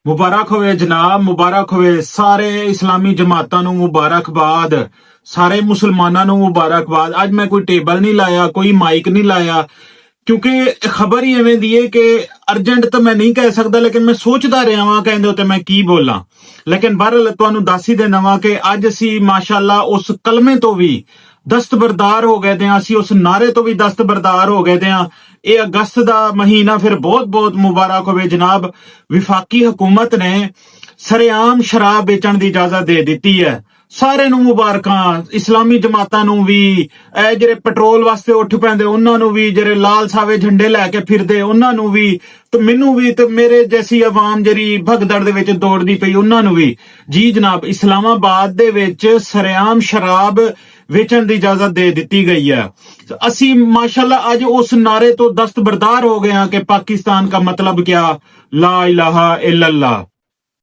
ਮੁਬਾਰਕ ਹੋਵੇ ਜਨਾਬ, ਮੁਬਾਰਕ ਹੋਵੇ ਸਾਰੇ ਇਸਲਾਮੀ ਜਮਾਤਾਂ ਨੂੰ, ਮੁਬਾਰਕਬਾਦ ਸਾਰੇ ਮੁਸਲਮਾਨਾਂ ਨੂੰ, ਮੁਬਾਰਕਬਾਦ। ਅੱਜ ਮੈਂ ਕੋਈ ਟੇਬਲ ਨਹੀਂ ਲਾਇਆ, ਕੋਈ ਮਾਈਕ ਨਹੀਂ ਲਾਇਆ, ਕਿਉਂਕਿ ਖਬਰ ਹੀ ਐਵੇਂ ਦੀ ਹੈ ਕਿ ਅਰਜੈਂਟ ਤਾਂ ਮੈਂ ਨਹੀਂ ਕਹਿ ਸਕਦਾ, ਲੇਕਿਨ ਮੈਂ ਸੋਚਦਾ ਰਿਹਾ ਵਾਂ ਕਹਿੰਦੇ ਉੱਤੇ ਮੈਂ ਕੀ ਬੋਲਾਂ। ਲੇਕਿਨ ਬਹਰਹਾਲ ਤੁਹਾਨੂੰ ਦੱਸ ਹੀ ਦੇਣਾ ਵਾਂ ਕਿ ਅੱਜ ਅਸੀਂ ਮਾਸ਼ਾਅੱਲਾ ਉਸ ਕਲਮੇ ਤੋਂ ਵੀ ਦਸਤਬਰਦਾਰ ਹੋ ਗਏ ਦੇ ਆਂ, ਅਸੀਂ ਉਸ ਨਾਰੇ ਤੋਂ ਵੀ ਦਸਤਬਰਦਾਰ ਹੋ ਗਏ ਦੇ ਆਂ। ਇਹ ਅਗਸਤ ਦਾ ਮਹੀਨਾ ਫਿਰ ਬਹੁਤ ਬਹੁਤ ਮੁਬਾਰਕ ਹੋਵੇ ਜਨਾਬ। ਵਿਫਾਕੀ ਹਕੂਮਤ ਨੇ ਸਰੇਆਮ ਸ਼ਰਾਬ ਵੇਚਣ ਦੀ ਇਜਾਜ਼ਤ ਦੇ ਦਿੱਤੀ ਹੈ। ਸਾਰੇ ਨੂੰ ਮੁਬਾਰਕਾਂ, ਇਸਲਾਮੀ ਜਮਾਤਾਂ ਨੂੰ ਵੀ, ਇਹ ਜਿਹੜੇ ਪੈਟਰੋਲ ਵਾਸਤੇ ਉੱਠ ਪੈਂਦੇ ਉਹਨਾਂ ਨੂੰ ਵੀ, ਜਿਹੜੇ ਲਾਲ ਸਾਵੇ ਝੰਡੇ ਲੈ ਕੇ ਫਿਰਦੇ ਉਹਨਾਂ ਨੂੰ ਵੀ, ਤੇ ਮੈਨੂੰ ਵੀ, ਤੇ ਮੇਰੇ ਜੈਸੀ ਆਵਾਮ ਜਿਹੜੀ ਭਗਦੜ ਦੇ ਵਿੱਚ ਦੌੜਦੀ ਪਈ ਉਹਨਾਂ ਨੂੰ ਵੀ। ਜੀ ਜਨਾਬ, ਇਸਲਾਮਾਬਾਦ ਦੇ ਵਿੱਚ ਸਰੇਆਮ ਸ਼ਰਾਬ ਵੇਚਣ ਦੀ ਇਜਾਜ਼ਤ ਦੇ ਦਿੱਤੀ ਗਈ ਹੈ। ਅਸੀਂ ਮਾਸ਼ਾਅੱਲਾ ਅੱਜ ਉਸ ਨਾਰੇ ਤੋਂ ਦਸਤਬਰਦਾਰ ਹੋ ਗਏ ਹਾਂ ਕਿ ਪਾਕਿस्तान का मतलब क्या, ला इलाहा इल्लल्लाह।